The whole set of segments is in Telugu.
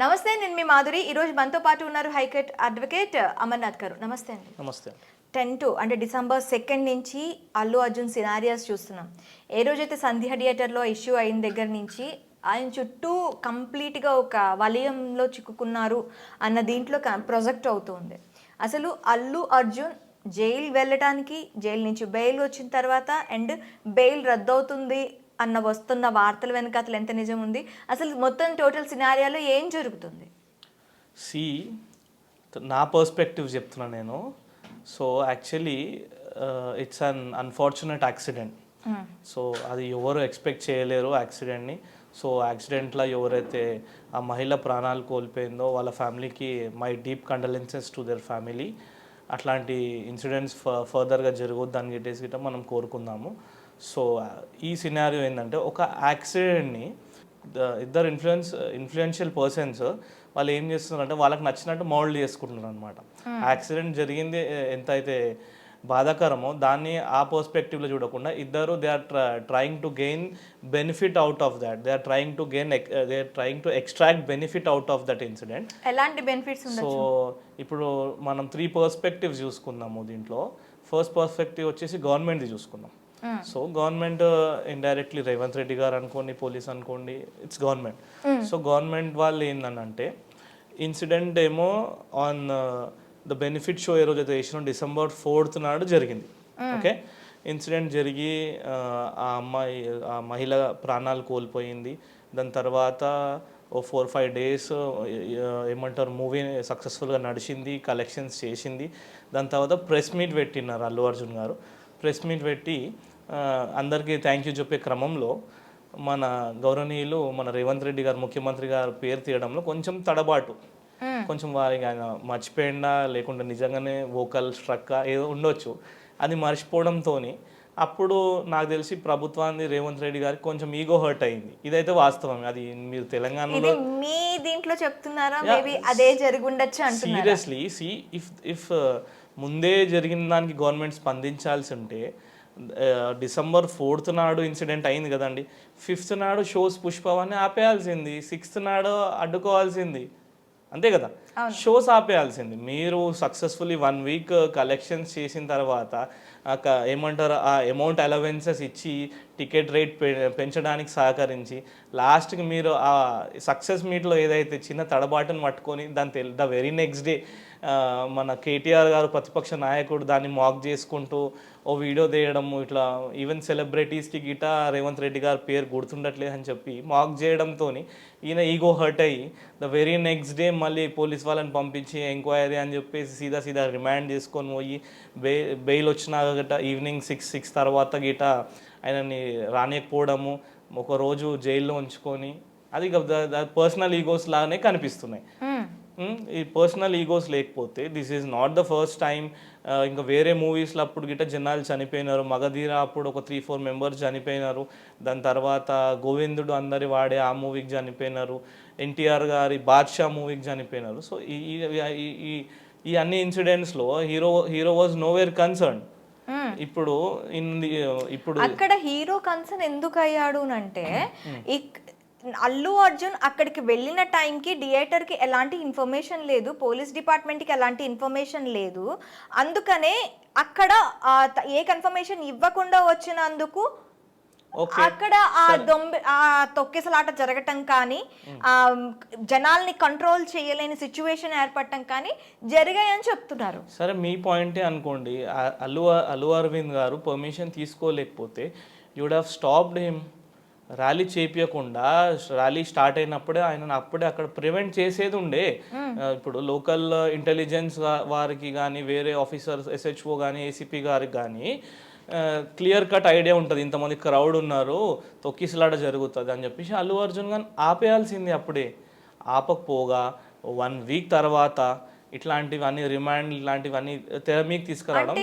నమస్తే, నేను మీ మాధురి. ఈరోజు మనతో పాటు ఉన్నారు హైకోర్టు అడ్వకేట్ అమర్నాథ్ గారు. నమస్తే అండి. నమస్తే. 10 అంటే డిసెంబర్ 2 నుంచి అల్లు అర్జున్ సినారియాస్ చూస్తున్నాం. ఏ రోజైతే సంధ్య థియేటర్లో ఇష్యూ అయిన దగ్గర నుంచి ఆయన చుట్టూ కంప్లీట్గా ఒక వలయంలో చిక్కుకున్నారు అన్న దీంట్లో ప్రొజెక్ట్ అవుతుంది. అసలు అల్లు అర్జున్ జైలు వెళ్ళటానికి, జైలు నుంచి బెయిల్ వచ్చిన తర్వాత అండ్ బెయిల్ రద్దవుతుంది అన్న వస్తున్న వార్తల వెనకాతలు ఎంత నిజం ఉంది, అసలు మొత్తం టోటల్ సినారియాలో ఏం జరుగుతుంది? నా పర్స్పెక్టివ్ చెప్తున్నా నేను. So actually it's an unfortunate accident. So అది ఎవరు ఎక్స్పెక్ట్ చేయలేరు యాక్సిడెంట్ని. సో యాక్సిడెంట్లో ఎవరైతే ఆ మహిళ ప్రాణాలు కోల్పోయిందో వాళ్ళ ఫ్యామిలీకి my deep condolences to their family. అట్లాంటి ఇన్సిడెంట్స్ ఫర్దర్గా జరగొద్దని గిట్ట మనం కోరుకుందాము. సో ఈ సినారియో ఏంటంటే, ఒక యాక్సిడెంట్ని ఇద్దరు ఇన్ఫ్లుయెన్షియల్ పర్సన్స్ వాళ్ళు ఏం చేస్తున్నారంటే వాళ్ళకి నచ్చినట్టు మోల్డ్ చేసుకుంటున్నారు అనమాట. యాక్సిడెంట్ జరిగింది ఎంత అయితే బాధాకరమో దాన్ని ఆ పర్స్పెక్టివ్లో చూడకుండా ఇద్దరు they are trying to gain benefit out of that. They are trying to extract benefit out of that incident. ఎలాంటి బెనిఫిట్స్? సో ఇప్పుడు మనం 3 పర్స్పెక్టివ్స్ చూసుకుందాము దీంట్లో. ఫస్ట్ పర్స్పెక్టివ్ వచ్చేసి గవర్నమెంట్ది చూసుకుందాం. So government indirectly Revanth Reddy గారు అనుకోండి, పోలీస్ అనుకోండి, ఇట్స్ గవర్నమెంట్. సో గవర్నమెంట్ వాళ్ళు ఏంటంటే ఇన్సిడెంట్ ఏమో ఆన్ ద బెనిఫిట్ షో ఏ రోజు అయితే చేసిన December 4th నాడు జరిగింది. ఓకే, ఇన్సిడెంట్ జరిగి ఆ మహిళ ప్రాణాలు కోల్పోయింది. దాని తర్వాత ఓ 4-5 days ఏమంటారు మూవీ సక్సెస్ఫుల్గా నడిచింది, కలెక్షన్స్ చేసింది. దాని తర్వాత ప్రెస్ మీట్ పెట్టినారు అల్లు అర్జున్ గారు. ప్రెస్ మీట్ పెట్టి అందరికీ థ్యాంక్ యూ చెప్పే క్రమంలో మన గౌరవనీయులు మన రేవంత్ రెడ్డి గారు ముఖ్యమంత్రి గారు పేరు తీయడంలో కొంచెం తడబాటు, కొంచెం వారికి ఆయన మర్చిపోయిందా లేకుంటే నిజంగానే వోకల్ స్ట్రక్ ఏదో ఉండొచ్చు. అది మర్చిపోవడంతో అప్పుడు నాకు తెలిసి ప్రభుత్వాన్ని రేవంత్ రెడ్డి గారికి కొంచెం ఈగో హర్ట్ అయింది. ఇదైతే వాస్తవం. అది మీరు తెలంగాణలో మీ దీంట్లో చెప్తున్నారా? మేబీ అదే జరిగి ఉండొచ్చు అంటున్నారా? సీరియస్లీ ఇఫ్ ముందే జరిగిన దానికి గవర్నమెంట్ స్పందించాల్సి ఉంటే December 4th నాడు ఇన్సిడెంట్ అయింది కదండి, 5th నాడు షోస్ పుష్పవాన్ని ఆపేయాల్సింది, 6th నాడు అడ్డుకోవాల్సింది, అంతే కదా. షోస్ ఆపేయాల్సింది. మీరు సక్సెస్ఫుల్లీ 1 week కలెక్షన్స్ చేసిన తర్వాత ఏమంటారు ఆ అమౌంట్ అలవెన్సెస్ ఇచ్చి టికెట్ రేట్ పెంచడానికి సహకరించి లాస్ట్కి మీరు ఆ సక్సెస్ మీట్లో ఏదైతే చిన్న తడబాటును పట్టుకొని ద వెరీ నెక్స్ట్ డే మన కేటీఆర్ గారు ప్రతిపక్ష నాయకుడు దాన్ని మాక్ చేసుకుంటూ ఓ వీడియో తీయడము, ఇట్లా ఈవెన్ సెలబ్రిటీస్కి గిటా రేవంత్ రెడ్డి గారి పేరు గుర్తుండట్లేదు అని చెప్పి మాక్ చేయడంతో ఈయన ఈగో హర్ట్ అయ్యి ద వెరీ నెక్స్ట్ డే మళ్ళీ పోలీస్ వాళ్ళని పంపించి ఎంక్వైరీ అని చెప్పేసి సీదా రిమాండ్ చేసుకొని పోయి బెయిల్ వచ్చినాక గట ఈవినింగ్ 6 తర్వాత గిట ఆయనని రానియకపోవడము, ఒకరోజు జైల్లో ఉంచుకొని, అది పర్సనల్ ఈగోస్ లాగానే కనిపిస్తున్నాయి. ఈ పర్సనల్ ఈగోస్ లేకపోతే this is not the first time. ఇంకా వేరే మూవీస్లో అప్పుడు గిట్ట జనాలు చనిపోయినారు. మగధీర అప్పుడు ఒక 3-4 members చనిపోయినారు. దాని తర్వాత గోవిందుడు అందరి వాడే ఆ మూవీకి చనిపోయినారు. ఎన్టీఆర్ గారి బాద్షా మూవీకి చనిపోయినారు. సో ఈ అన్ని ఇన్సిడెంట్స్లో హీరో వాజ్ నోవేర్ కన్సర్న్. ఇప్పుడు అక్కడ హీరో కన్సర్న్ ఎందుకు అయ్యాడు అంటే, అల్లు అర్జున్ అక్కడికి వెళ్ళిన టైంకి థియేటర్కి ఎలాంటి ఇన్ఫర్మేషన్ లేదు, పోలీస్ డిపార్ట్మెంట్కి ఎలాంటి ఇన్ఫర్మేషన్ లేదు. అందుకనే అక్కడ ఏ కన్ఫర్మేషన్ ఇవ్వకుండా వచ్చినందుకు అక్కడ ఆ తొక్కిసలాట జరగటం కానీ, జనాల్ని కంట్రోల్ చేయలేని సిచ్యువేషన్ ఏర్పడటం కానీ జరిగాయని చెప్తున్నారు. సరే, మీ పాయింటే అనుకోండి. అల్లు అరవింద్ గారు పర్మిషన్ తీసుకోలేకపోతే you would have stopped him. Rally చేపించకుండా ర్యాలీ స్టార్ట్ అయినప్పుడే ఆయన అప్పుడే అక్కడ ప్రివెంట్ చేసేది ఉండే. ఇప్పుడు లోకల్ ఇంటెలిజెన్స్ వారికి కానీ, వేరే ఆఫీసర్స్ SHO కానీ, ACP గారికి కానీ క్లియర్ కట్ ఐడియా ఉంటుంది, ఇంతమంది క్రౌడ్ ఉన్నారు, తొక్కిసలాట జరుగుతుంది అని చెప్పేసి అల్లు అర్జున్ గాని ఆపేయాల్సింది. అప్పుడే ఆపకపోగా 1 week తర్వాత ఇట్లాంటివన్నీ రిమాండ్ ఇలాంటివన్నీ తెర మీకు తీసుకురావడం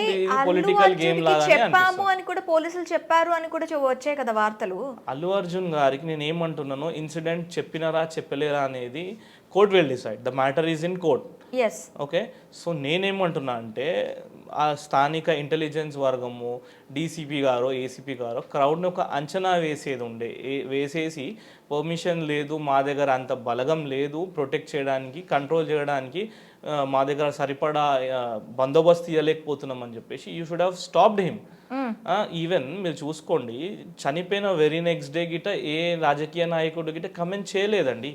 పొలిటికల్ గేమ్ లాగా చెప్పాము అని కూడా పోలీసులు చెప్పారు అని కూడా వచ్చాయి కదా వార్తలు. అల్లు అర్జున్ గారికి నేను ఏమంటున్నాను, ఇన్సిడెంట్ చెప్పినారా చెప్పలేరా అనేది court will decide. The matter is in court. Okay, so నేనేమంటున్నా అంటే ఆ స్థానిక ఇంటెలిజెన్స్ వర్గము, డీసీపీ గారో ఏసీపీ గారో క్రౌడ్ని ఒక అంచనా వేసేది ఉండే, వేసేసి పర్మిషన్ లేదు, మా దగ్గర అంత బలగం లేదు ప్రొటెక్ట్ చేయడానికి, కంట్రోల్ చేయడానికి, మా దగ్గర సరిపడా బందోబస్తు ఇవ్వలేకపోతున్నాం అని చెప్పేసి you should have stopped him. Even మీరు చూసుకోండి, చనిపోయిన వెరీ నెక్స్ట్ డే గిట ఏ రాజకీయ నాయకుడు గిట కమెంట్ చేయలేదండి,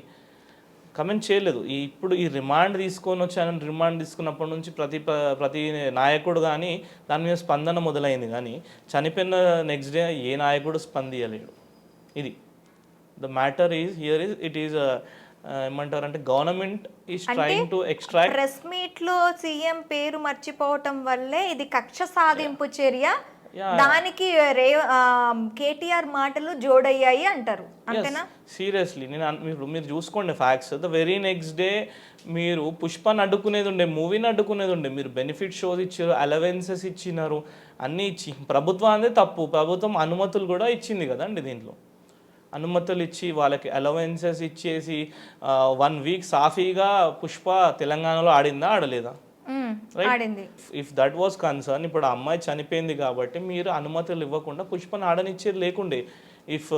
కమెంట్ చేయలేదు. ఇప్పుడు ఈ రిమాండ్ తీసుకొని వచ్చానని రిమాండ్ తీసుకున్నప్పటి నుంచి ప్రతి నాయకుడు కానీ దాని మీద స్పందన మొదలైంది, కానీ చనిపోయిన నెక్స్ట్ డే ఏ నాయకుడు స్పందించలేడు. ఇది the matter is here is it is ఏమంటారంటే government is trying to extract. Press meet లో సీఎం పేరు మర్చిపోవటం వల్లే ఇది కక్ష సాధింపు చర్య, దానికి కేటీఆర్ మాటలు జోడయ్యాయి అంటారు, అంతేనా? సీరియస్లీ మీరు చూసుకోండి facts. The very next day మీరు పుష్పని అడ్డుకునేది ఉండే, మూవీని అడ్డుకునేది ఉండే, మీరు బెనిఫిట్ షోస్ ఇచ్చారు, అలవెన్సెస్ ఇచ్చినారు, అన్నీ ఇచ్చి ప్రభుత్వం అనేది తప్పు, ప్రభుత్వం అనుమతులు కూడా ఇచ్చింది కదండి, దీంట్లో అనుమతులు ఇచ్చి వాళ్ళకి అలవెన్సెస్ ఇచ్చేసి 1 వీక్ సాఫీగా పుష్ప తెలంగాణలో ఆడిందా ఆడలేదా? ఇఫ్ దట్ వాస్ కన్సర్న్, ఇప్పుడు ఆ అమ్మాయి చనిపోయింది కాబట్టి మీరు అనుమతులు ఇవ్వకుండా పుష్పని ఆడనిచ్చేది లేకుండే. If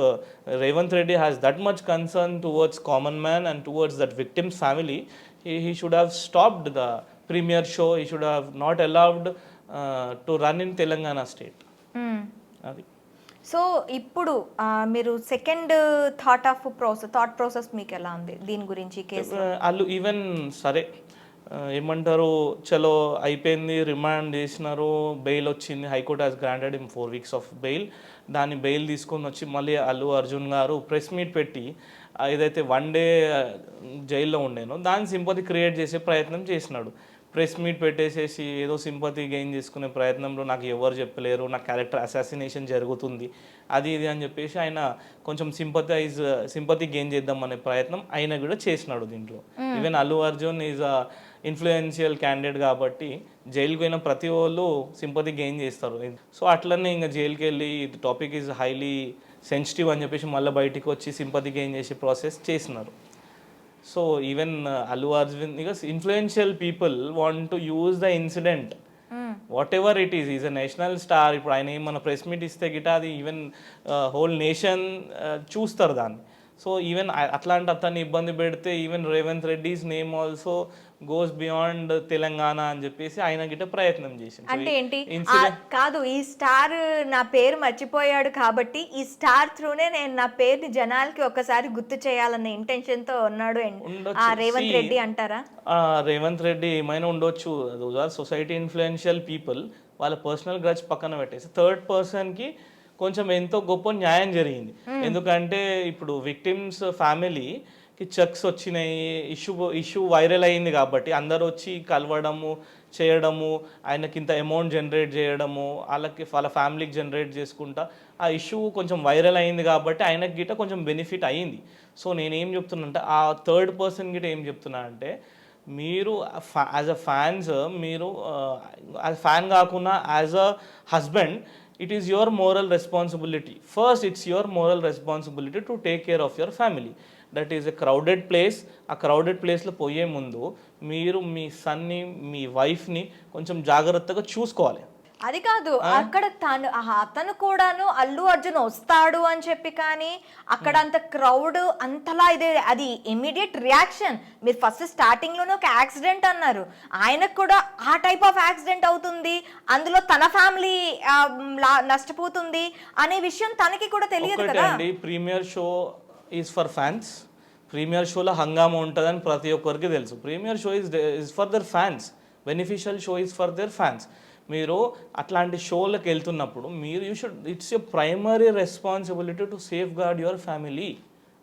Revanth Reddy has that much concern towards common man and towards that victims family, he should have stopped the premiere show, he should have not allowed to run in Telangana state. అది. సో ఇప్పుడు మీరు సెకండ్ థాట్ ప్రాసెస్ మీకు ఎలా ఉంది దీని గురించి కేసు? వాళ్ళు ఈవెన్ సరే ఏమంటారు, చలో అయిపోయింది, రిమాండ్ చేసినారు, బెయిల్ వచ్చింది, high court has granted him 4 weeks of bail. దాన్ని బెయిల్ తీసుకొని వచ్చి మళ్ళీ అల్లు అర్జున్ గారు ప్రెస్ మీట్ పెట్టి ఏదైతే 1 day జైల్లో ఉండేనో దాని సింపతి క్రియేట్ చేసే ప్రయత్నం చేసినాడు. ప్రెస్ మీట్ పెట్టేసేసి ఏదో సింపతి గెయిన్ చేసుకునే ప్రయత్నంలో నాకు ఎవరు చెప్పలేరు, నా క్యారెక్టర్ అసాసినేషన్ జరుగుతుంది, అది ఇది అని చెప్పేసి ఆయన కొంచెం సింపతి గెయిన్ చేద్దాం అనే ప్రయత్నం ఆయన కూడా చేసినాడు దీంట్లో. Even Allu Arjun is a influential candidate కాబట్టి జైలుకి పోయిన ప్రతి వాళ్ళు సింపతి గెయిన్ చేస్తారు. సో అట్లనే ఇంకా జైలుకి వెళ్ళి టాపిక్ ఈజ్ హైలీ సెన్సిటివ్ అని చెప్పేసి మళ్ళీ బయటికి వచ్చి సింపతి గెయిన్ చేసే ప్రాసెస్ చేసినారు. So even Allu Arjun, because influential people want to use the incident, whatever it is, he's a national star. ఇప్పుడు ఆయన ఏమన్నా ప్రెస్ మీట్ ఇస్తే గిట అది ఈవెన్ హోల్ నేషన్ చూస్తారు దాన్ని. సో ఈవెన్ అట్లాంటి అతన్ని ఇబ్బంది పెడితే even Revanth Reddy's name also goes beyond Telangana అని చెప్పేసి ఆయన గిట్ట ప్రయత్నం చేసింది. అంటే ఏంటి కాదు, ఈ స్టార్ నా పేరు మర్చిపోయాడు కాబట్టి ఈ స్టార్ త్రూనే నేను నా పేరుని జనాలకి ఒకసారి గుర్తు చేయాలన్న ఇంటెన్షన్ తో ఉన్నాడు రేవంత్ రెడ్డి అంటారా? రేవంత్ రెడ్డి ఏమైనా ఉండొచ్చు, those are society influential people. వాళ్ళ పర్సనల్ గ్రడ్జ్ పక్కన పెట్టేసి థర్డ్ పర్సన్కి కొంచెం ఎంతో గొప్ప న్యాయం జరిగింది. ఎందుకంటే ఇప్పుడు విక్టిమ్స్ ఫ్యామిలీకి చెక్స్ వచ్చినాయి, ఇష్యూ వైరల్ అయింది కాబట్టి అందరు వచ్చి కలవడము చేయడము, ఆయనకి ఇంత అమౌంట్ జనరేట్ చేయడము, వాళ్ళ ఫ్యామిలీకి జనరేట్ చేసుకుంటా ఆ ఇష్యూ కొంచెం వైరల్ అయింది కాబట్టి ఆయనకి గిట్ట కొంచెం బెనిఫిట్ అయ్యింది. సో నేనేం చెప్తున్నా అంటే ఆ థర్డ్ పర్సన్ గిట్ట ఏం చెప్తున్నా అంటే మీరు యాజ్ అ ఫ్యాన్స్, మీరు ఫ్యాన్ కాకుండా as a husband, it is your moral responsibility. First, it's your moral responsibility to take care of your family. That is a crowded place. ఆ crowded ప్లేస్లో పోయే ముందు మీరు మీ సన్ని, మీ వైఫ్ని కొంచెం జాగ్రత్తగా చూసుకోవాలి. అది కాదు, అక్కడ అతను కూడాను అల్లు అర్జున్ వస్తాడు అని చెప్పి, కానీ అక్కడ అంత క్రౌడ్ అంతలా ఇదే, అది ఇమ్మీడియట్ రియాక్షన్. మీరు ఫస్ట్ స్టార్టింగ్ లోనే ఒక యాక్సిడెంట్ అన్నారు, ఆయనకు కూడా ఆ టైప్ ఆఫ్ యాక్సిడెంట్ అవుతుంది, అందులో తన ఫ్యామిలీ నష్టపోతుంది అనే విషయం తనకి కూడా తెలియదు కదా. Premier show is for fans, premier షోలో హంగామా ఉంటుందని ప్రతి ఒక్కరికి తెలుసు. Premier show is for their fans, beneficial show is for their fans. మీరు అట్లాంటి షోలకు వెళ్తున్నప్పుడు మీరు it's your primary responsibility to safeguard your family.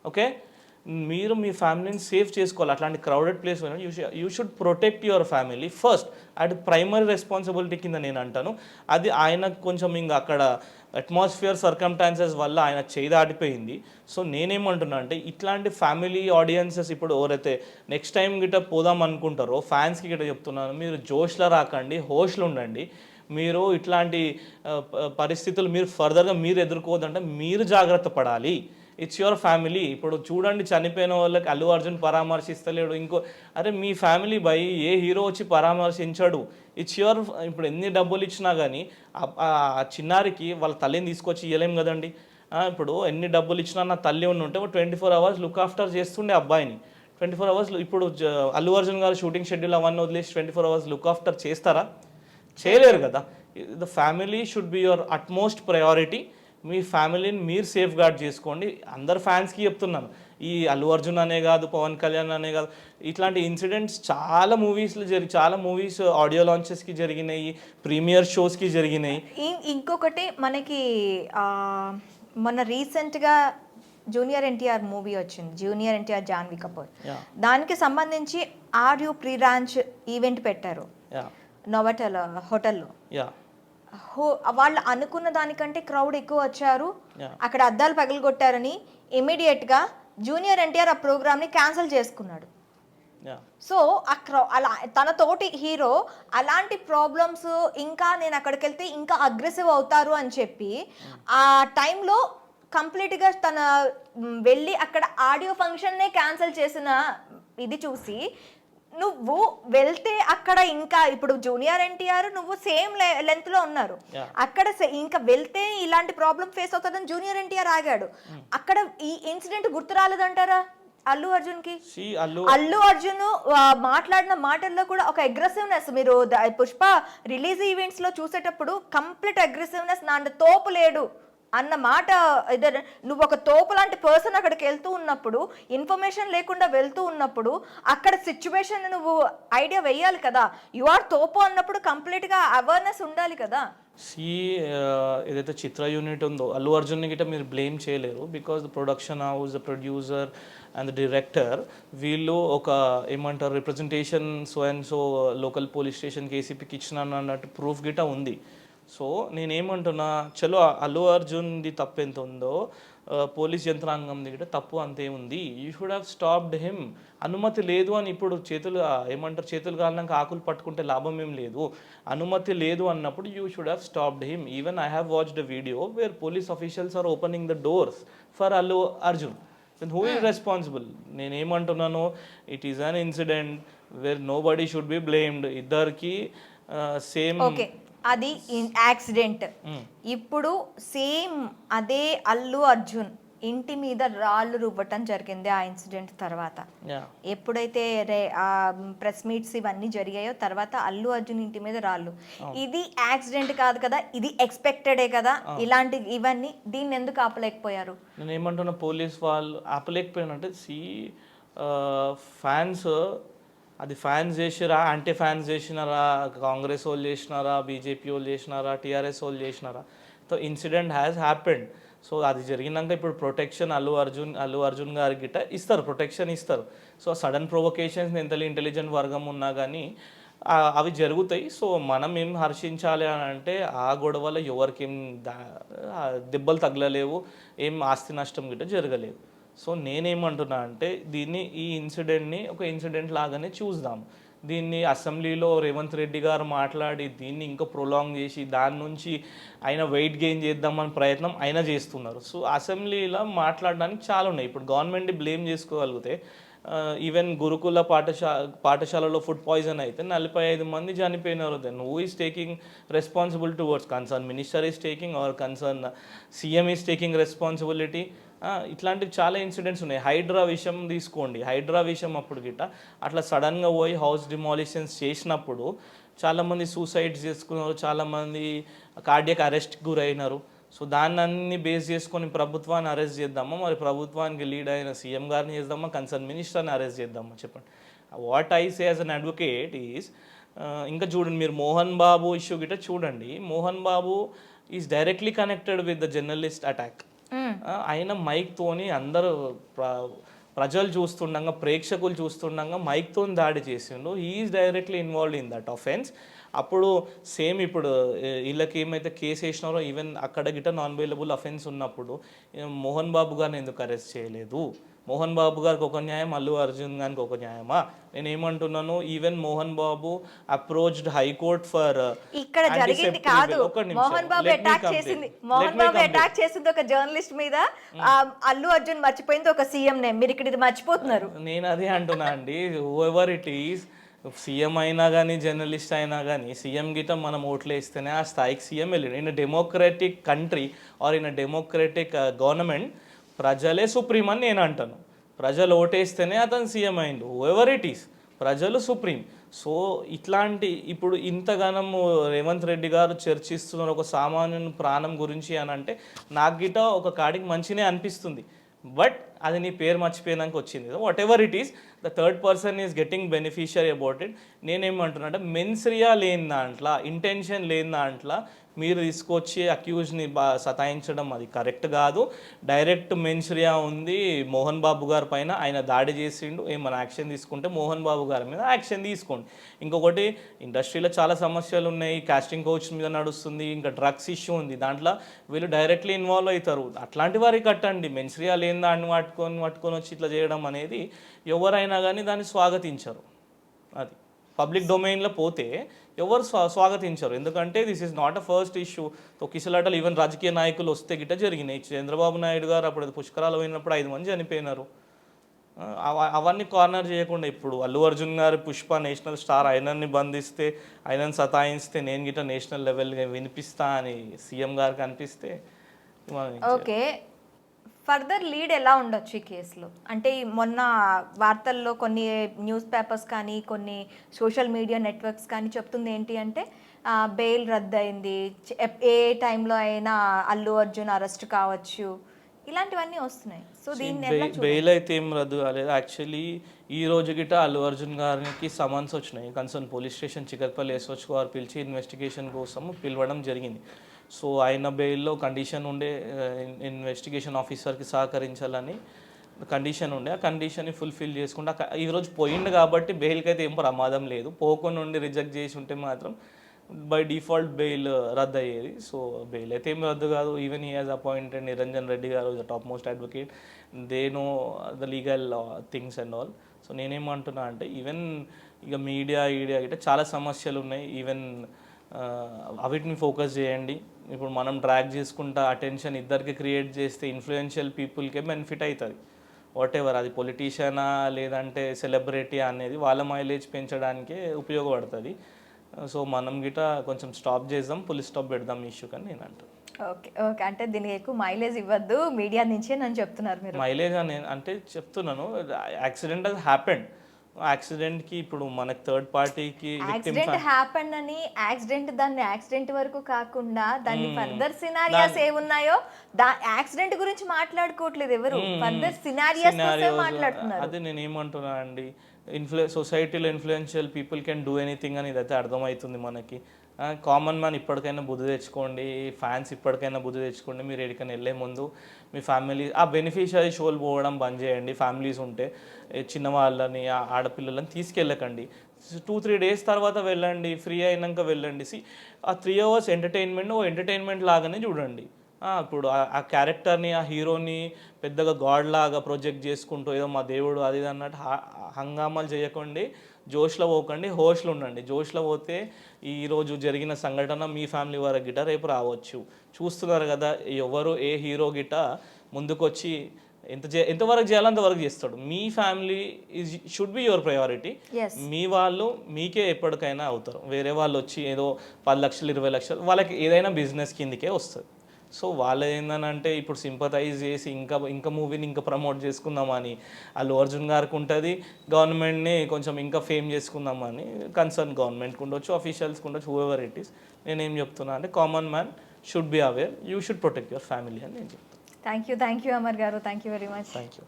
Okay, మీరు మీ ఫ్యామిలీని సేఫ్ చేసుకోవాలి. అట్లాంటి crowded place you should protect your family first. అది ప్రైమరీ రెస్పాన్సిబిలిటీ కింద నేను అంటాను. అది ఆయనకు కొంచెం ఇంకా అక్కడ అట్మాస్ఫియర్ సర్కమ్స్టాన్సెస్ వల్ల ఆయన చేయి దాటిపోయింది. సో నేనేమంటున్నా అంటే ఇట్లాంటి ఫ్యామిలీ ఆడియన్సెస్ ఇప్పుడు ఎవరైతే నెక్స్ట్ టైం గిట్ట పోదాం అనుకుంటారో ఫ్యాన్స్కి గిట్ట చెప్తున్నాను, మీరు జోష్లో రాకండి, హోష్లో ఉండండి. మీరు ఇట్లాంటి పరిస్థితులు మీరు ఫర్దర్గా మీరు ఎదుర్కోవద్దంటే మీరు జాగ్రత్త పడాలి. It's your family. ఇప్పుడు చూడండి చనిపోయిన వాళ్ళకి అల్లు అర్జున్ పరామర్శిస్తలేడు, ఇంకో అరే మీ ఫ్యామిలీ బై, ఏ హీరో వచ్చి పరామర్శించడు. ఇట్స్ యువర్, ఇప్పుడు ఎన్ని డబ్బులు ఇచ్చినా కానీ ఆ చిన్నారికి వాళ్ళ తల్లిని తీసుకొచ్చి ఇవ్వలేం కదండి. ఇప్పుడు ఎన్ని డబ్బులు ఇచ్చినా నా తల్లి ఉంటే 24 hours లుక్ ఆఫ్టర్ చేస్తుండే అబ్బాయిని. 24 hours ఇప్పుడు అల్లు అర్జున్ గారు షూటింగ్ షెడ్యూల్ అవన్నీ వదిలేసి 24 hours లుక్ ఆఫ్టర్ చేస్తారా? చేయలేరు కదా. The family should be your utmost priority. మీ ఫ్యామిలీని మీరు సేఫ్ గార్డ్ చేసుకోండి. అందరు ఫ్యాన్స్కి చెప్తున్నాను, ఈ అల్లు అర్జున్ అనే కాదు, పవన్ కళ్యాణ్ అనే కాదు, ఇట్లాంటి ఇన్సిడెంట్స్ చాలా మూవీస్లో చాలా మూవీస్ ఆడియో లాంచెస్కి జరిగినాయి, ప్రీమియర్ షోస్కి జరిగినాయి. ఇంకొకటి మనకి మొన్న రీసెంట్గా జూనియర్ ఎన్టీఆర్ మూవీ వచ్చింది, జూనియర్ ఎన్టీఆర్ జాన్వీ కపూర్. దానికి సంబంధించి ఆర్యూ ప్రీ లాంచ్ ఈవెంట్ పెట్టారు నోవటెల్ హోటల్లో. వాళ్ళు అనుకున్న దానికంటే క్రౌడ్ ఎక్కువ వచ్చారు, అక్కడ అద్దాలు పగలగొట్టారని ఇమీడియట్గా జూనియర్ ఎన్టీఆర్ ఆ ప్రోగ్రామ్ని క్యాన్సిల్ చేసుకున్నాడు. సో అలా తన తోటి హీరో అలాంటి ప్రాబ్లమ్స్, ఇంకా నేను అక్కడికి వెళ్తే ఇంకా అగ్రెసివ్ అవుతారు అని చెప్పి ఆ టైంలో కంప్లీట్గా తన వెళ్ళి అక్కడ ఆడియో ఫంక్షన్నే క్యాన్సిల్ చేసిన ఇది చూసి, నువ్వు వెళ్తే అక్కడ ఇంకా ఇప్పుడు జూనియర్ ఎన్టీఆర్ నువ్వు సేమ్ లెంత్ లో ఉన్నారు, అక్కడ ఇంకా వెళ్తే ఇలాంటి ప్రాబ్లం ఫేస్ అవుతుందని జూనియర్ ఎన్టీఆర్ ఆగాడు. అక్కడ ఈ ఇన్సిడెంట్ గుర్తు రాలేదంటారా అల్లు అర్జున్ కి? అల్లు అర్జున్ మాట్లాడిన మాటల్లో కూడా ఒక అగ్రెసివ్నెస్, మీరు పుష్ప రిలీజ్ ఈవెంట్స్ లో చూసేటప్పుడు కంప్లీట్ అగ్రెసివ్నెస్, నా తోపు లేడు అన్న మాట. నువ్వు ఒక తోపు లాంటి పర్సన్ అక్కడికి వెళ్తూ ఉన్నప్పుడు, ఇన్ఫర్మేషన్ లేకుండా వెళ్తూ ఉన్నప్పుడు అక్కడ సిచ్యువేషన్ నువ్వు ఐడియా వేయాలి కదా. యు ఆర్ తోపు అన్నప్పుడు కంప్లీట్గా అవేర్నెస్ ఉండాలి కదా. ఏదైతే చిత్ర యూనిట్ ఉందో అల్లు అర్జున్ని గిట్ట మీరు బ్లేమ్ చేయలేరు, because the production house, the producer and the director వీళ్ళు ఒక ఏమంటారు representation so and so local police స్టేషన్కి ఏసీపీకి ఇచ్చిన అన్నట్టు ప్రూఫ్ గిట్ట ఉంది. సో నేనేమంటున్నా, చలో అల్లు అర్జున్ది తప్పు ఎంత ఉందో పోలీస్ యంత్రాంగం దగ్గర తప్పు అంతే ఉంది. You should have stopped him. అనుమతి లేదు అని ఇప్పుడు చేతులు కాలినాక ఆకులు పట్టుకుంటే లాభం ఏం లేదు. అనుమతి లేదు అన్నప్పుడు you should have stopped him. Even I have watched a video where police officials are opening the doors for Allu Arjun. Then who is responsible? నేనేమంటున్నాను, it is an incident where nobody should be blamed. ఇద్దరికి సేమ్. ఓకే, అది యాక్సిడెంట్. ఇప్పుడు సేమ్ అదే అల్లు అర్జున్ ఇంటి మీద రాళ్ళు రువ్వటం జరిగింది ఆ ఇన్సిడెంట్ తర్వాత. ఎప్పుడైతే ప్రెస్ మీట్స్ ఇవన్నీ జరిగాయో తర్వాత అల్లు అర్జున్ ఇంటి మీద రాళ్ళు, ఇది యాక్సిడెంట్ కాదు కదా, ఇది ఎక్స్పెక్టెడే కదా. ఇలాంటి ఇవన్నీ దీన్ని ఎందుకు ఆపలేకపోయారు? నేను ఏమంటున్నా, పోలీస్ వాళ్ళు ఆపలేకపోయినంటే ఫ్యాన్స్, అది ఫ్యాన్స్ చేసిరా, యాంటీ ఫ్యాన్స్ చేసినారా, కాంగ్రెస్ వాళ్ళు చేసినారా, బీజేపీ వాళ్ళు చేసినారా, టీఆర్ఎస్ వాళ్ళు చేసినారా, so incident has happened. So అది జరిగినాక ఇప్పుడు ప్రొటెక్షన్ అల్లు అర్జున్ గారికి గిట్ట ఇస్తారు, ప్రొటెక్షన్ ఇస్తారు. సో సడన్ ప్రొవొకేషన్స్ ఎంత ఇంటెలిజెంట్ వర్గం ఉన్నా కానీ అవి జరుగుతాయి. సో మనం ఏం హర్షించాలి అని అంటే, ఆ గొడవలో ఎవరికి ఏం దెబ్బలు తగలలేవు, ఏం ఆస్తి నష్టం గిట్ట జరగలేదు. సో నేనేమంటున్నా అంటే, ఈ ఇన్సిడెంట్ని ఒక ఇన్సిడెంట్ లాగానే చూద్దాం. దీన్ని అసెంబ్లీలో రేవంత్ రెడ్డి గారు మాట్లాడి దీన్ని ఇంకా ప్రొలాంగ్ చేసి దాని నుంచి ఆయన వెయిట్ గెయిన్ చేద్దామని ప్రయత్నం ఆయన చేస్తున్నారు. సో అసెంబ్లీలో మాట్లాడడానికి చాలా ఉన్నాయి. ఇప్పుడు గవర్నమెంట్ని బ్లేమ్ చేసుకోగలిగితే, ఈవెన్ గురుకుల పాఠశాలలో ఫుడ్ పాయిజన్ అయితే 45 మంది చనిపోయినారు. Then who is taking responsible towards? Concern minister is taking, or concern CM is taking responsibility. ఇట్లాంటివి చాలా ఇన్సిడెంట్స్ ఉన్నాయి. హైడ్రా విషయం తీసుకోండి, హైడ్రా విషయం అప్పుడు గిట్ట అట్లా సడన్గా పోయి హౌస్ డిమాలిషన్స్ చేసినప్పుడు చాలామంది సూసైడ్స్ చేసుకున్నారు, చాలామంది కార్డియక్ అరెస్ట్కి గురైనారు. సో దాన్ని అన్ని బేస్ చేసుకొని ప్రభుత్వాన్ని అరెస్ట్ చేద్దామా, మరి ప్రభుత్వానికి లీడ్ అయిన సీఎం గారిని చేద్దామా, కన్సర్న్ మినిస్టర్ని అరెస్ట్ చేద్దామా చెప్పండి. What I say as an advocate is, ఇంకా చూడండి మీరు మోహన్ బాబు ఇష్యూ గిట్ట చూడండి. Mohan Babu is directly connected with the journalist attack. ఆయన మైక్తోని అందరూ ప్రజలు చూస్తుండగా, ప్రేక్షకులు చూస్తుండగా మైక్తో దాడి చేసిండు. He is directly involved in that offence. అప్పుడు సేమ్ ఇప్పుడు వీళ్ళకి ఏమైతే కేసు వేసినారో ఈవెన్ అక్కడ గిట్ట నాన్ బెయిలబుల్ అఫెన్స్ ఉన్నప్పుడు మోహన్ బాబు గారిని ఎందుకు అరెస్ట్ చేయలేదు? మోహన్ బాబు గారికి ఒక న్యాయం, అల్లు అర్జున్ గారికి ఒక న్యాయమా? నేను ఏమంటున్నాను, even Mohan Babu approached high court for ఇక్కడ జరిగింది కాదు, మోహన్ బాబు అటాక్ చేసింది ఒక జర్నలిస్ట్ మీద, అల్లు అర్జున్ మర్చిపోయింది ఒక సీఎం నేమ్. మీరు ఇక్కడ ఇది మర్చిపోతున్నారు. నేను అదే అంటున్నా అండి, ఎవర్ ఇట్ ఈస్, సీఎం అయినా కానీ జర్నలిస్ట్ అయినా కానీ సీఎం గిట మనం ఓట్లు వేస్తేనే ఆ స్థాయికి సీఎం వెళ్ళాడు. In democratic country or in democratic government ప్రజలే సుప్రీం అని నేను అంటాను. ప్రజలు ఓటేస్తేనే అతను సీఎం అయిండు. ఎవర్ ఇట్ ఈస్, ప్రజలు సుప్రీం. సో ఇట్లాంటి ఇప్పుడు ఇంతగానం రేవంత్ రెడ్డి గారు చర్చిస్తున్నారు ఒక సామాన్యుని ప్రాణం గురించి అని అంటే నాకు గిట ఒక కాడికి మంచినే అనిపిస్తుంది. బట్ అది నీ పేరు మర్చిపోయినాక వచ్చింది. What ever it is, the third person is getting beneficiary about it. నేనేమంటున్నా అంటే మెన్స్రియా లేని దాంట్లో, ఇంటెన్షన్ లేని దాంట్లో మీరు తీసుకొచ్చి అక్యూజ్ని సతాయించడం అది కరెక్ట్ కాదు. డైరెక్ట్ మెన్స్రియా ఉంది మోహన్ బాబు గారి పైన, ఆయన దాడి చేసిండు, ఏమైనా యాక్షన్ తీసుకుంటే మోహన్ బాబు గారి మీద యాక్షన్ తీసుకోండి. ఇంకొకటి, ఇండస్ట్రీలో చాలా సమస్యలు ఉన్నాయి, కాస్టింగ్ కోచ్ మీద నడుస్తుంది, ఇంకా డ్రగ్స్ ఇష్యూ ఉంది, దాంట్లో వీళ్ళు డైరెక్ట్లీ ఇన్వాల్వ్ అవుతారు. అట్లాంటి వారికి కట్టండి. మెన్స్రియా లేని దాన్ని పట్టుకొని వచ్చి ఇట్లా చేయడం అనేది ఎవరైనా కానీ దాన్ని స్వాగతించరు. అది పబ్లిక్ డొమైన్లో పోతే ఎవరు స్వాగతించరు. ఎందుకంటే this is not a first issue. తొక్కిసలాటలు ఈవెన్ రాజకీయ నాయకులు వస్తే గిట్ట జరిగినాయి. చంద్రబాబు నాయుడు గారు అప్పుడు పుష్కరాలు పోయినప్పుడు 5 మంది చనిపోయినారు. అవన్నీ కార్నర్ చేయకుండా ఇప్పుడు అల్లు అర్జున్ గారు పుష్ప నేషనల్ స్టార్, ఆయనని బంధిస్తే, ఆయనని సతాయిస్తే నేను గిట్ట నేషనల్ లెవెల్గా వినిపిస్తా అని సీఎం గారికి అనిపిస్తే ఓకే. ఫర్దర్ లీడ్ ఎలా ఉండొచ్చు ఈ కేసులో? అంటే మొన్న వార్తల్లో కొన్ని న్యూస్ పేపర్స్ కానీ కొన్ని సోషల్ మీడియా నెట్వర్క్స్ కానీ చెప్తుంది ఏంటి అంటే బెయిల్ రద్దయింది, ఏ టైంలో అయినా అల్లు అర్జున్ అరెస్ట్ కావచ్చు, ఇలాంటివన్నీ వస్తున్నాయి. సో దీన్ని బెయిల్ అయితే ఏం రద్దు కాలేదు. యాక్చువల్లీ ఈ రోజు గిట అల్లు అర్జున్ గారికి సమన్స్ వచ్చినాయి. కన్సర్న్ పోలీస్ స్టేషన్ చికట్పల్లి ఎస్ఓచ్ గారు పిలిచి ఇన్వెస్టిగేషన్ కోసం పిలవడం జరిగింది. సో ఆయన బెయిల్లో కండిషన్ ఉండే, ఇన్వెస్టిగేషన్ ఆఫీసర్కి సహకరించాలని కండిషన్ ఉండే. ఆ కండిషన్ని ఫుల్ఫిల్ చేసుకుంటే ఈరోజు పోయిండు కాబట్టి బెయిల్కి అయితే ఏం ప్రమాదం లేదు. పోకుండా ఉండి రిజెక్ట్ చేసి ఉంటే మాత్రం బై డిఫాల్ట్ బెయిల్ రద్దు అయ్యేది. సో బెయిల్ అయితే ఏం రద్దు కాదు. Even he has appointed Niranjan Reddy గారు, the top most advocate, they know the legal things and all. So నేనేమంటున్నా అంటే ఈవెన్ ఇక మీడియా గిట్ట చాలా సమస్యలు ఉన్నాయి. ఈవెన్ అవిటిని ఫోకస్ చేయండి. ఇప్పుడు మనం డ్రాగ్ చేసుకుంటా అటెన్షన్ ఇద్దరికి క్రియేట్ చేస్తే ఇన్ఫ్లుయెన్షియల్ పీపుల్కే బెనిఫిట్ అవుతుంది. వాట్ ఎవర్, అది పొలిటీషియనా లేదంటే సెలబ్రిటీ అనేది వాళ్ళ మైలేజ్ పెంచడానికే ఉపయోగపడుతుంది. సో మనం గిట కొంచెం స్టాప్ చేద్దాం, పులి స్టాప్ పెడదాం ఈ ఇష్యూ కానీ నేను అంటాను. ఓకే ఓకే, అంటే దీనికి ఎక్కువ మైలేజ్ ఇవ్వద్దు మీడియా నుంచే నన్ను చెప్తున్నారు మీరు. మైలేజ్ అని అంటే చెప్తున్నాను, యాక్సిడెంట్ హస్ హ్యాపెండ్. యాక్సిడెంట్కి ఇప్పుడు మనకి థర్డ్ పార్టీకి యాక్సిడెంట్ హ్యాపెండ్ అని దాన్ని యాక్సిడెంట్ వరకు కాకుండా దాన్ని ఫర్దర్ సినారియాస్ ఏమున్నాయో యాక్సిడెంట్ గురించి మాట్లాడుకోవట్లేదు ఎవరు, ఫర్దర్ సినారియాస్ మాట్లాడుతున్నారు. అదే నేను ఏమంటున్నా అండి, సొసైటీలో influential people can do anything అని ఇదైతే అర్థమవుతుంది మనకి. కామన్ మ్యాన్ ఇప్పటికైనా బుద్ధి తెచ్చుకోండి, ఫ్యాన్స్ ఇప్పటికైనా బుద్ధి తెచ్చుకోండి. మీరు ఎక్కడికైనా వెళ్ళే ముందు మీ ఫ్యామిలీ ఆ బెనిఫిషియరీ షోలు పోవడం బంద్ చేయండి. ఫ్యామిలీస్ ఉంటే చిన్నవాళ్ళని, ఆడపిల్లలని తీసుకెళ్ళకండి. 2-3 డేస్ తర్వాత వెళ్ళండి, ఫ్రీ అయినాక వెళ్ళండి. ఆ 3 hours ఎంటర్టైన్మెంట్ లాగానే చూడండి. ఇప్పుడు ఆ క్యారెక్టర్ని, ఆ హీరోని పెద్దగా గాడ్ లాగా ప్రొజెక్ట్ చేసుకుంటూ ఏదో మా దేవుడు అది అన్నట్టు హంగామాలు చేయకండి. జోష్లో పోకండి, హోష్లో ఉండండి. జోష్లో పోతే ఈరోజు జరిగిన సంఘటన మీ ఫ్యామిలీ వరకు గిట రేపు రావచ్చు. చూస్తున్నారు కదా, ఎవరు ఏ హీరో గిట ముందుకొచ్చి ఎంతవరకు చేయాలో అంతవరకు చేస్తాడు. మీ family should be your priority. మీ వాళ్ళు మీకే ఎప్పటికైనా అవుతారు. వేరే వాళ్ళు వచ్చి ఏదో 10 లక్షలు 20 లక్షలు వాళ్ళకి ఏదైనా బిజినెస్ కిందకే వస్తుంది. సో వాళ్ళు ఏంటంటే ఇప్పుడు సింపథైజ్ చేసి ఇంకా మూవీని ఇంకా ప్రమోట్ చేసుకుందామని అల్లు అర్జున్ గారికి ఉంటుంది, గవర్నమెంట్ని కొంచెం ఇంకా ఫేమ్ చేసుకుందామని కన్సర్న్ గవర్నమెంట్కి ఉండొచ్చు, అఫీషియల్స్కి ఉండొచ్చు, హూఎవర్ ఇట్ ఈస్. నేనేం చెప్తున్నా అంటే common man should be aware, you should protect your family అని నేను చెప్తాను. థ్యాంక్ యూ అమర్ గారు, thank you very much. Thank you.